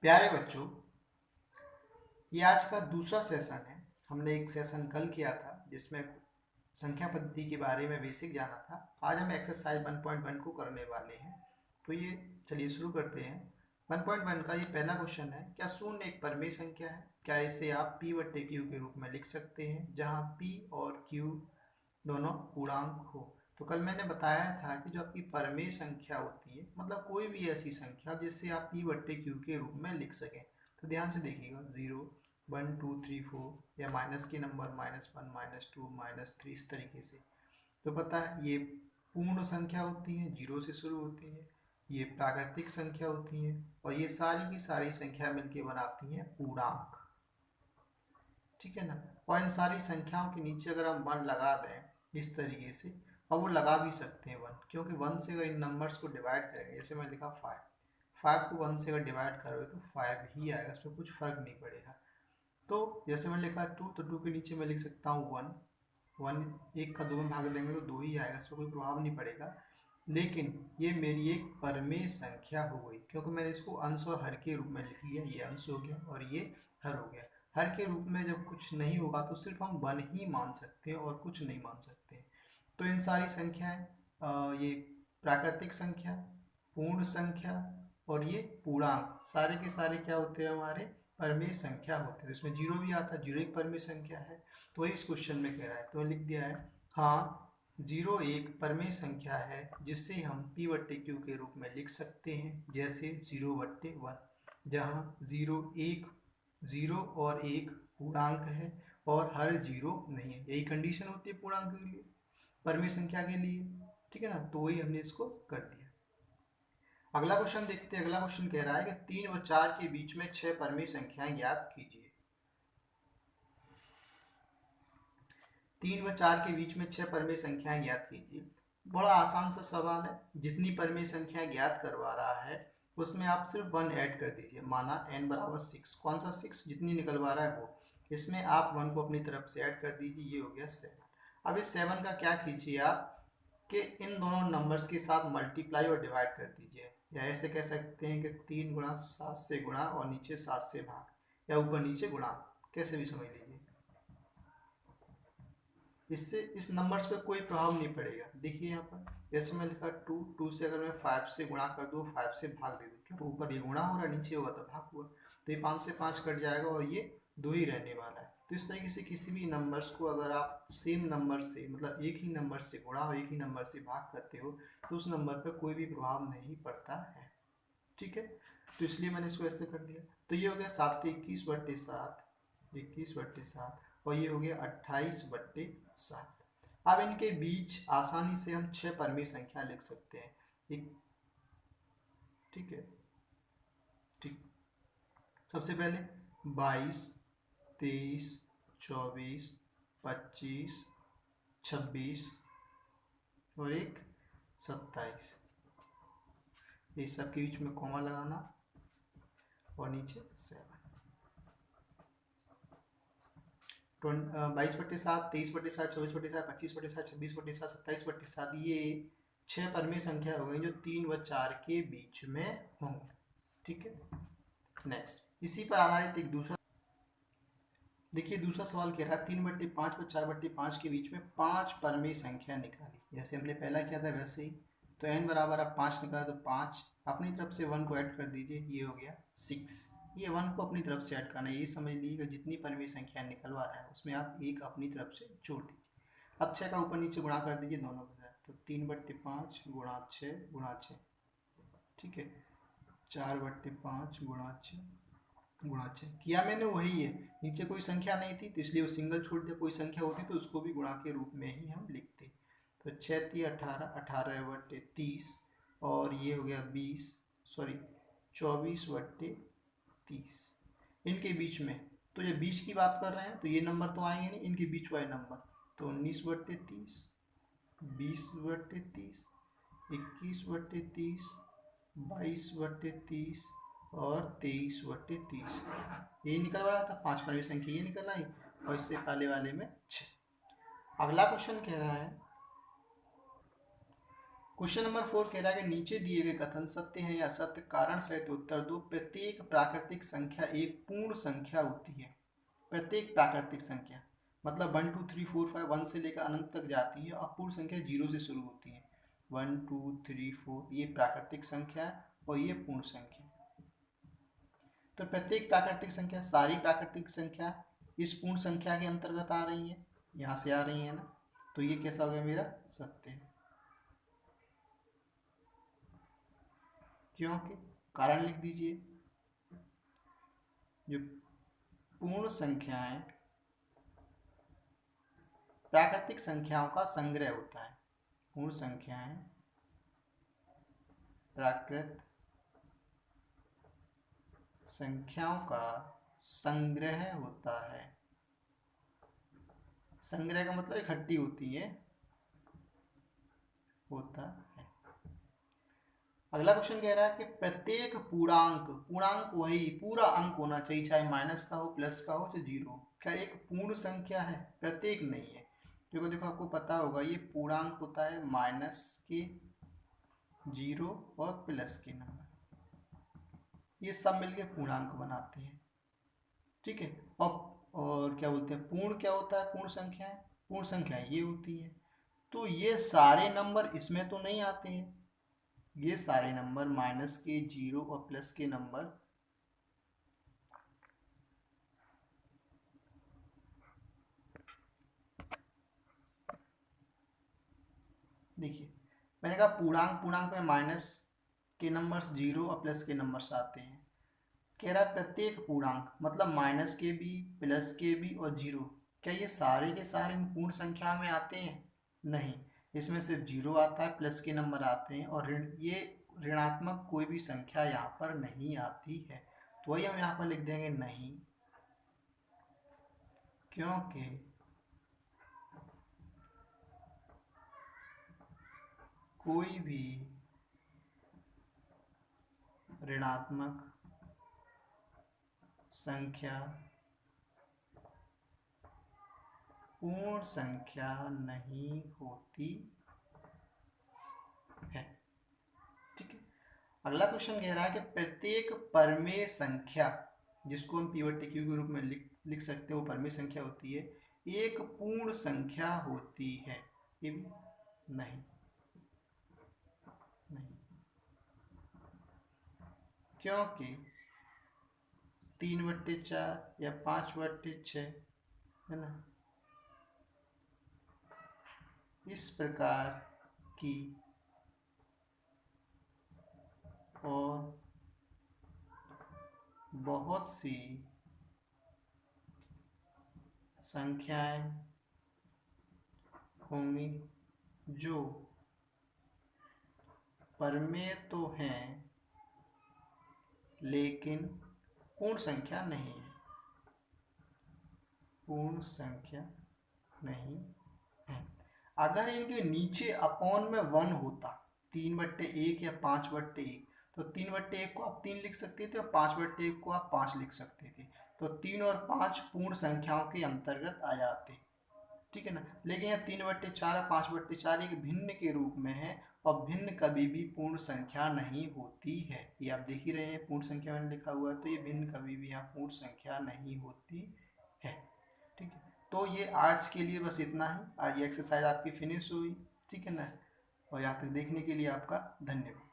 प्यारे बच्चों, ये आज का दूसरा सेशन है। हमने एक सेशन कल किया था जिसमें संख्या पद्धति के बारे में बेसिक जाना था। आज हम एक्सरसाइज 1.1 को करने वाले हैं। तो ये चलिए शुरू करते हैं। 1.1 का ये पहला क्वेश्चन है, क्या शून्य एक परिमेय संख्या है? क्या इसे आप p बट्टे क्यू के रूप में लिख सकते हैं जहाँ p और q दोनों पूर्णांक हो? तो कल मैंने बताया था कि जो आपकी परिमेय संख्या होती है, मतलब कोई भी ऐसी संख्या जिससे आप p बट्टे क्यू के रूप में लिख सकें। तो ध्यान से देखिएगा, 0 1 2 3 4 या माइनस के नंबर -1 -2 -3 इस तरीके से। तो पता है ये पूर्ण संख्या होती है, जीरो से शुरू होती है। ये प्राकृतिक संख्या होती है और ये सारी की सारी संख्या मिलके बनाती हैं पूर्णांक। ठीक है ना। और इन सारी संख्याओं के नीचे अगर हम 1 लगा दें इस तरीके से, और वो लगा भी सकते हैं 1, क्योंकि 1 से अगर इन नंबर्स को डिवाइड करेंगे, जैसे मैं लिखा 5 को 1 से अगर डिवाइड करोगे तो 5 ही आएगा, इसमें कुछ फर्क नहीं पड़ेगा। तो जैसे मैंने लिखा 2, तो 2 के नीचे मैं लिख सकता हूँ 1 एक का 2 में भाग देंगे तो 2 ही आएगा, इसमें कोई प्रभाव नहीं पड़ेगा। लेकिन ये मेरी एक परिमेय संख्या हो गई, क्योंकि मैंने इसको अंश और हर के रूप में लिख लिया। ये अंश हो गया और ये हर हो गया। हर के रूप में जब कुछ नहीं होगा तो सिर्फ हम 1 ही मान सकते हैं और कुछ नहीं मान सकते। तो इन सारी संख्याएं, ये प्राकृतिक संख्या, पूर्ण संख्या और ये पूर्णांक, सारे के सारे क्या होते हैं? हमारे परिमेय संख्या होते हैं। इसमें जीरो भी आता है, जीरो एक परिमेय संख्या है। तो वही इस क्वेश्चन में कह रहा है, तो लिख दिया है हाँ, जीरो एक परिमेय संख्या है जिससे हम p बट्टे क्यू के रूप में लिख सकते हैं, जैसे 0/1, जहाँ जीरो और एक पूर्णांक है और हर जीरो नहीं है। यही कंडीशन होती है पूर्णांक के लिए, परिमेय संख्या के लिए। ठीक है ना। तो वही हमने इसको कर दिया। अगला क्वेश्चन देखते हैं। अगला क्वेश्चन कह रहा है कि 3 व 4 के बीच में 6 परिमेय संख्याएं ज्ञात कीजिए। 3 व 4 के बीच में 6 परिमेय संख्याएं ज्ञात कीजिए। बड़ा आसान सा सवाल है। जितनी परिमेय संख्याएं ज्ञात करवा रहा है उसमें आप सिर्फ 1 ऐड कर दीजिए। माना n बराबर 6, कौन सा 6? जितनी निकलवा रहा है वो, इसमें आप 1 को अपनी तरफ से ऐड कर दीजिए, ये हो गया 7। अब इस 7 का क्या कीजिए आप कि इन दोनों नंबर्स के साथ मल्टीप्लाई और डिवाइड कर दीजिए। या ऐसे कह सकते हैं कि 3 गुणा 7 से गुणा और नीचे 7 से भाग, या ऊपर नीचे गुणा, कैसे भी समझ लीजिए। इससे इस नंबर्स पे कोई प्रभाव नहीं पड़ेगा। देखिए यहाँ पर जैसे मैं लिखा 2 से अगर मैं 5 से गुणा कर दूँ, 5 से भाग दे दूँ, क्योंकि ऊपर ये गुणा हो रहा है, नीचे होगा तो भाग हुआ, तो ये 5 से 5 कट जाएगा और ये 2 ही रहने वाला है। तो इस तरीके से किसी भी नंबर्स को अगर आप सेम नंबर से, मतलब एक ही नंबर से गुणा और एक ही नंबर से भाग करते हो, तो उस नंबर पर कोई भी प्रभाव नहीं पड़ता है। ठीक है। तो इसलिए मैंने इसको ऐसे कर दिया। तो ये हो गया 7 × 21/7 और ये हो गया 28/7। अब इनके बीच आसानी से हम 6 परिमेय संख्या लिख सकते हैं। एक, ठीक है, ठीक। सबसे पहले 22, 23, 24, 25, 26 और एक 27। इस सब के बीच में कॉमा लगाना और नीचे 7। 22/7, 23/7, 24/7, 25/7, 26/7, 27/7, ये 6 परिमेय संख्या हो गई जो 3 व 4 के बीच में होंगे। ठीक है। नेक्स्ट, इसी पर आधारित एक दूसरा, देखिए दूसरा सवाल कह रहा है 3/5 व 4/5 के बीच में 5 परिमेय संख्या निकाली। जैसे हमने पहला किया था वैसे ही। तो n बराबर अब 5 निकाला, तो 5 अपनी तरफ से 1 को ऐड कर दीजिए, ये हो गया 6। ये 1 को अपनी तरफ से ऐड करना है। ये समझ लीजिए कि जितनी परिमेय संख्या निकलवा रहा है उसमें आप एक अपनी तरफ से जोड़ दीजिए। अब 6 का ऊपर नीचे गुणा कर दीजिए दोनों के साथ, तो 3/5 गुणा 6 गुणा 6। ठीक है। 4/5 गुणा 6 गुणा 6 किया मैंने, वही है। नीचे कोई संख्या नहीं थी तो इसलिए वो सिंगल छोड़ दिया। कोई संख्या होती तो उसको भी गुणा के रूप में ही हम लिखते। तो 6×3 = 18, 18/30 और ये हो गया 20, सॉरी 24/30। इनके बीच में, तो ये 20 की बात कर रहे हैं तो ये नंबर तो आएंगे नहीं, इनके बीच वाले नंबर, तो 19/30, 20/30, 21/30, 22/30 और 23/30। ये निकल रहा था 5 परिमेय संख्या, ये निकल आई, और इससे पहले वाले में 6। अगला क्वेश्चन कह रहा है क्वेश्चन नंबर 4 कह रहा है कि नीचे दिए गए कथन सत्य है या असत्य, कारण सहित उत्तर दो। प्रत्येक प्राकृतिक संख्या एक पूर्ण संख्या होती है। प्रत्येक प्राकृतिक संख्या मतलब 1 2 3 4 5 1 से लेकर अनंत तक जाती है और पूर्ण संख्या 0 से शुरू होती है। 1 2 3 4 ये प्राकृतिक संख्या है और ये पूर्ण संख्या। तो प्रत्येक प्राकृतिक संख्या, सारी प्राकृतिक संख्या इस पूर्ण संख्या के अंतर्गत आ रही है, यहाँ से आ रही है ना, तो ये कैसा हो गया मेरा सत्य है। क्योंकि कारण लिख दीजिए, जो पूर्ण संख्याएं प्राकृतिक संख्याओं का संग्रह होता है। पूर्ण संख्याएं प्राकृत संख्याओं का संग्रह होता है। संग्रह का मतलब इकट्ठी होती है, होता है। अगला क्वेश्चन कह रहा है कि प्रत्येक पूर्णांक, पूर्णांक वही पूरा अंक होना चाहिए, चाहे माइनस का हो, प्लस का हो, चाहे जीरो, क्या एक पूर्ण संख्या है? प्रत्येक नहीं है। देखो देखो आपको पता होगा ये पूर्णांक होता है माइनस के, जीरो और प्लस के नंबर, ये सब मिलके पूर्णांक बनाते हैं। ठीक है। और क्या बोलते हैं, पूर्ण क्या होता है? पूर्ण संख्या है, पूर्ण संख्या ये होती है। तो ये सारे नंबर इसमें तो नहीं आते हैं, ये सारे नंबर माइनस के, जीरो और प्लस के नंबर देखिए, मैंने कहा पूर्णांक, पूर्णांक में माइनस के नंबर्स, जीरो और प्लस के नंबर्स आते हैं। कह रहा है प्रत्येक पूर्णांक मतलब माइनस के भी, प्लस के भी और जीरो, क्या ये सारे के सारे पूर्ण संख्या में आते हैं? नहीं, इसमें सिर्फ जीरो आता है, प्लस के नंबर आते हैं और ये ऋणात्मक कोई भी संख्या यहाँ पर नहीं आती है। तो वही हम यहाँ पर लिख देंगे नहीं, क्योंकि कोई भी ऋणात्मक संख्या पूर्ण संख्या नहीं होती है। ठीक है। अगला क्वेश्चन कह रहा है कि प्रत्येक परमेय संख्या, जिसको हम पी बटे क्यू के रूप में लिख सकते हो, परमेय संख्या होती है, एक पूर्ण संख्या होती है। ये नहीं, नहीं, क्योंकि 3/4 या 5/6 है ना, इस प्रकार की और बहुत सी संख्याएं होंगी जो परमेय तो हैं लेकिन पूर्ण संख्या नहीं है, पूर्ण संख्या नहीं है। अगर इनके नीचे अपॉन में 1 होता, 3/1 या 5/1, तो 3/1 को आप 3 लिख सकते थे और 5/1 को आप 5 लिख सकते थे, तो 3 और 5 पूर्ण संख्याओं के अंतर्गत आ जाते। ठीक है ना। लेकिन यह 3/4 और 5/4 एक भिन्न के रूप में है और भिन्न कभी भी पूर्ण संख्या नहीं होती है। ये आप देख ही रहे हैं, पूर्ण संख्या मैंने लिखा हुआ है, तो ये भिन्न कभी भी यहाँ पूर्ण संख्या नहीं होती है। ठीक है। तो ये आज के लिए बस इतना ही। आज ये एक्सरसाइज आपकी फिनिश हुई। ठीक है ना। और यहाँ तक देखने के लिए आपका धन्यवाद।